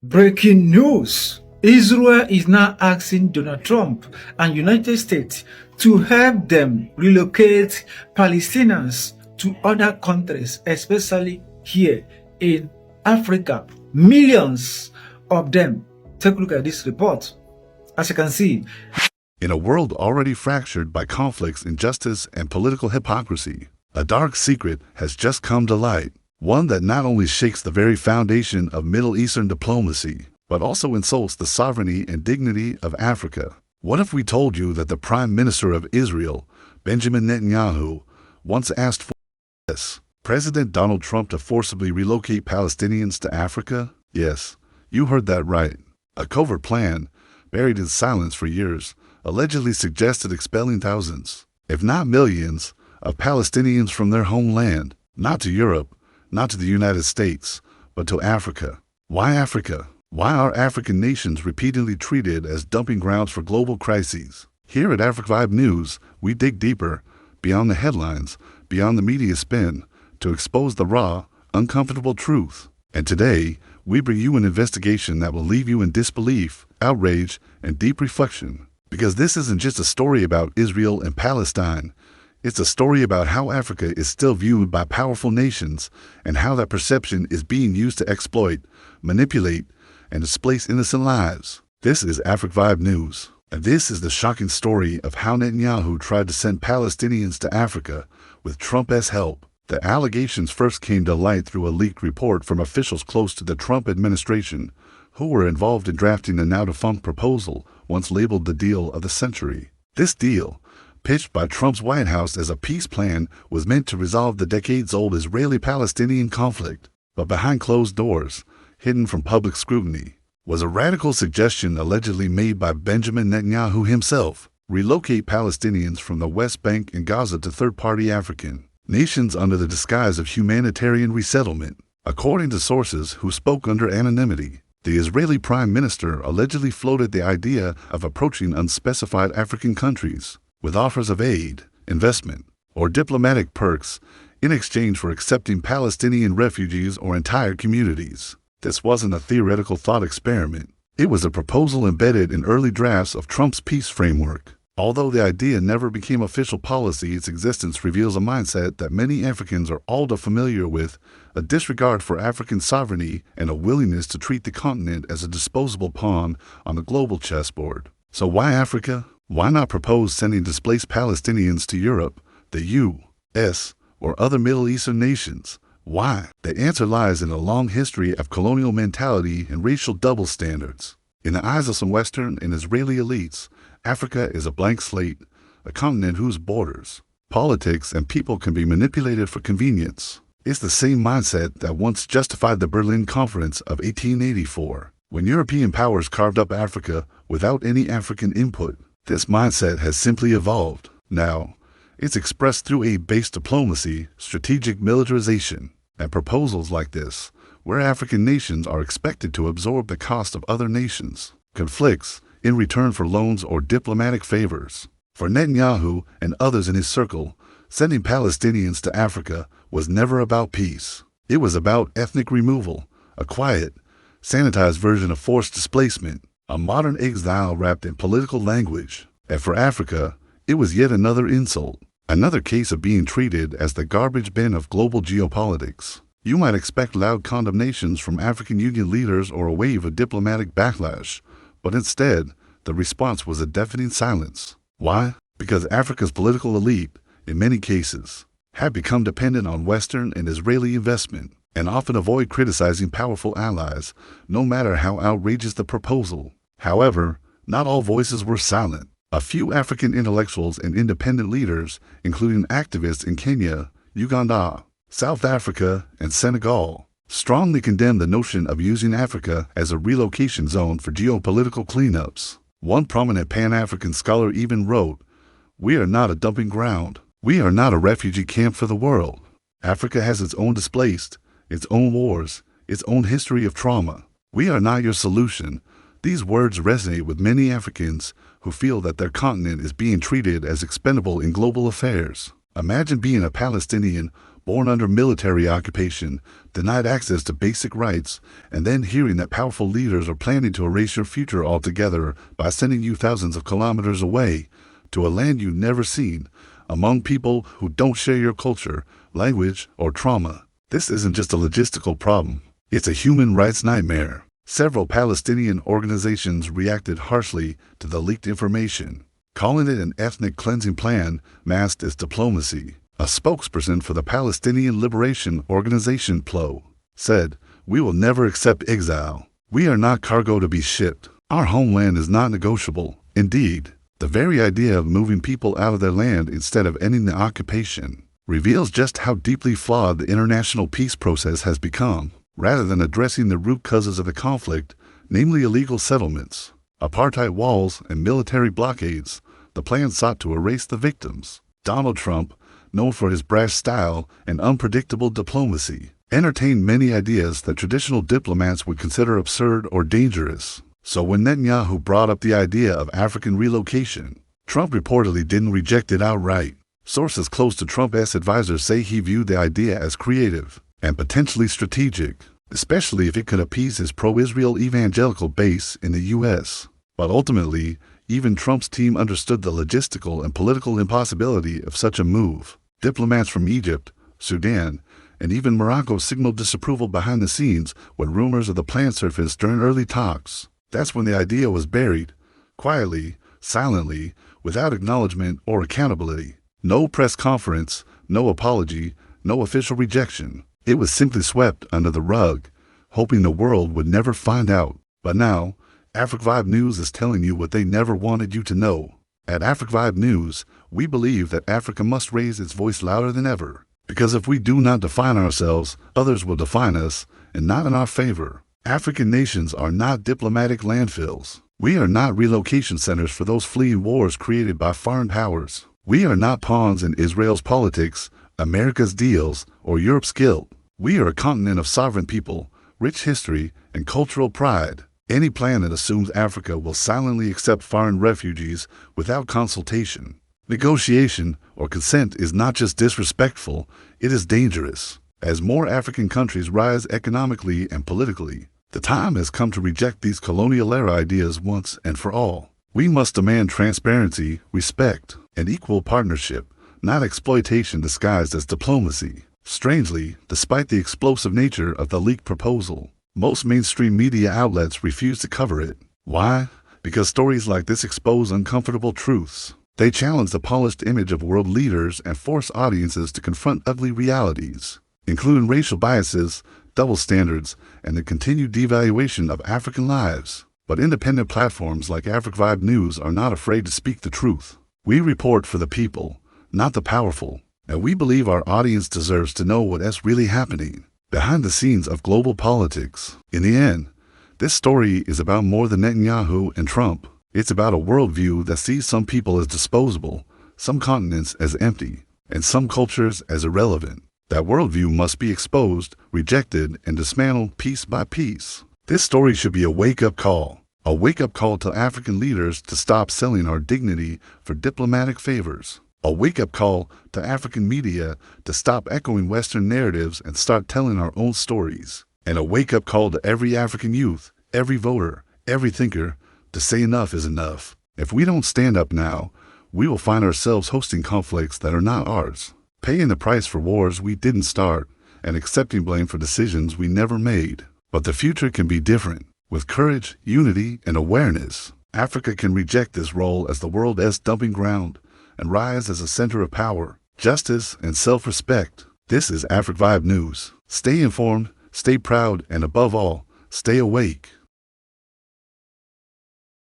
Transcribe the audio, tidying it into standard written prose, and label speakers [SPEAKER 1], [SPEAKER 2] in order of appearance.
[SPEAKER 1] Breaking news. Israel is now asking Donald Trump and United States to help them relocate Palestinians to other countries, especially here in Africa. Millions of them. Take a look at this report. As you can see,
[SPEAKER 2] in a world already fractured by conflicts, injustice, and political hypocrisy, a dark secret has just come to light. One that not only shakes the very foundation of Middle Eastern diplomacy, but also insults the sovereignty and dignity of Africa. What if we told you that the Prime Minister of Israel, Benjamin Netanyahu, once asked for this, President Donald Trump to forcibly relocate Palestinians to Africa? Yes, you heard that right. A covert plan, buried in silence for years, allegedly suggested expelling thousands, if not millions, of Palestinians from their homeland, not to Europe, not to the United States, but to Africa. Why Africa? Why are African nations repeatedly treated as dumping grounds for global crises? Here at Africa Vibe News, we dig deeper, beyond the headlines, beyond the media spin, to expose the raw, uncomfortable truth. And today, we bring you an investigation that will leave you in disbelief, outrage, and deep reflection. Because this isn't just a story about Israel and Palestine. It's a story about how Africa is still viewed by powerful nations and how that perception is being used to exploit, manipulate, and displace innocent lives. This is Africa Vibe News, and this is the shocking story of how Netanyahu tried to send Palestinians to Africa with Trump's help. The allegations first came to light through a leaked report from officials close to the Trump administration, who were involved in drafting the now-defunct proposal once labeled the deal of the century. This deal, pitched by Trump's White House as a peace plan, was meant to resolve the decades-old Israeli-Palestinian conflict. But behind closed doors, hidden from public scrutiny, was a radical suggestion allegedly made by Benjamin Netanyahu himself: relocate Palestinians from the West Bank and Gaza to third-party African nations under the disguise of humanitarian resettlement. According to sources who spoke under anonymity, the Israeli Prime Minister allegedly floated the idea of approaching unspecified African countries with offers of aid, investment, or diplomatic perks in exchange for accepting Palestinian refugees or entire communities. This wasn't a theoretical thought experiment. It was a proposal embedded in early drafts of Trump's peace framework. Although the idea never became official policy, its existence reveals a mindset that many Africans are all too familiar with: a disregard for African sovereignty and a willingness to treat the continent as a disposable pawn on the global chessboard. So why Africa? Why not propose sending displaced Palestinians to Europe, the U.S., or other Middle Eastern nations? Why? The answer lies in a long history of colonial mentality and racial double standards. In the eyes of some Western and Israeli elites, Africa is a blank slate, a continent whose borders, politics, and people can be manipulated for convenience. It's the same mindset that once justified the Berlin Conference of 1884, when European powers carved up Africa without any African input. This mindset has simply evolved. Now, it's expressed through aid-based diplomacy, strategic militarization, and proposals like this, where African nations are expected to absorb the cost of other nations' conflicts in return for loans or diplomatic favors. For Netanyahu and others in his circle, sending Palestinians to Africa was never about peace. It was about ethnic removal, a quiet, sanitized version of forced displacement, a modern exile wrapped in political language. And for Africa, it was yet another insult, another case of being treated as the garbage bin of global geopolitics. You might expect loud condemnations from African Union leaders or a wave of diplomatic backlash, but instead, the response was a deafening silence. Why? Because Africa's political elite, in many cases, had become dependent on Western and Israeli investment, and often avoid criticizing powerful allies, no matter how outrageous the proposal. However, not all voices were silent. A few African intellectuals and independent leaders, including activists in Kenya, Uganda, South Africa, and Senegal, strongly condemned the notion of using Africa as a relocation zone for geopolitical cleanups. One prominent Pan-African scholar even wrote, "We are not a dumping ground. We are not a refugee camp for the world. Africa has its own displaced, its own wars, its own history of trauma. We are not your solution." These words resonate with many Africans who feel that their continent is being treated as expendable in global affairs. Imagine being a Palestinian born under military occupation, denied access to basic rights, and then hearing that powerful leaders are planning to erase your future altogether by sending you thousands of kilometers away to a land you've never seen, among people who don't share your culture, language, or trauma. This isn't just a logistical problem. It's a human rights nightmare. Several Palestinian organizations reacted harshly to the leaked information, calling it an ethnic cleansing plan masked as diplomacy. A spokesperson for the Palestinian Liberation Organization PLO said, "We will never accept exile. We are not cargo to be shipped. Our homeland is not negotiable." Indeed, the very idea of moving people out of their land instead of ending the occupation reveals just how deeply flawed the international peace process has become. Rather than addressing the root causes of the conflict, namely illegal settlements, apartheid walls, and military blockades, the plan sought to erase the victims. Donald Trump, known for his brash style and unpredictable diplomacy, entertained many ideas that traditional diplomats would consider absurd or dangerous. So when Netanyahu brought up the idea of African relocation, Trump reportedly didn't reject it outright. Sources close to Trump's advisors say he viewed the idea as creative and potentially strategic, especially if it could appease his pro-Israel evangelical base in the U.S. But ultimately, even Trump's team understood the logistical and political impossibility of such a move. Diplomats from Egypt, Sudan, and even Morocco signaled disapproval behind the scenes when rumors of the plan surfaced during early talks. That's when the idea was buried, quietly, silently, without acknowledgement or accountability. No press conference, no apology, no official rejection. It was simply swept under the rug, hoping the world would never find out. But now, Africa Vibe News is telling you what they never wanted you to know. At Africa Vibe News, we believe that Africa must raise its voice louder than ever. Because if we do not define ourselves, others will define us, and not in our favor. African nations are not diplomatic landfills. We are not relocation centers for those fleeing wars created by foreign powers. We are not pawns in Israel's politics, America's deals, or Europe's guilt. We are a continent of sovereign people, rich history, and cultural pride. Any plan that assumes Africa will silently accept foreign refugees without consultation, negotiation, or consent is not just disrespectful, it is dangerous. As more African countries rise economically and politically, the time has come to reject these colonial-era ideas once and for all. We must demand transparency, respect, and equal partnership, not exploitation disguised as diplomacy. Strangely, despite the explosive nature of the leaked proposal, most mainstream media outlets refuse to cover it. Why? Because stories like this expose uncomfortable truths. They challenge the polished image of world leaders and force audiences to confront ugly realities, including racial biases, double standards, and the continued devaluation of African lives. But independent platforms like Africa Vibe News are not afraid to speak the truth. We report for the people, not the powerful, and we believe our audience deserves to know what's really happening behind the scenes of global politics. In the end, this story is about more than Netanyahu and Trump. It's about a worldview that sees some people as disposable, some continents as empty, and some cultures as irrelevant. That worldview must be exposed, rejected, and dismantled piece by piece. This story should be a wake-up call to African leaders to stop selling our dignity for diplomatic favors. A wake-up call to African media to stop echoing Western narratives and start telling our own stories. And a wake-up call to every African youth, every voter, every thinker, to say enough is enough. If we don't stand up now, we will find ourselves hosting conflicts that are not ours, paying the price for wars we didn't start, and accepting blame for decisions we never made. But the future can be different. With courage, unity, and awareness, Africa can reject this role as the world's dumping ground and rise as a center of power, justice, and self-respect. This is Africa Vibe News. Stay informed, stay proud, and above all, stay awake.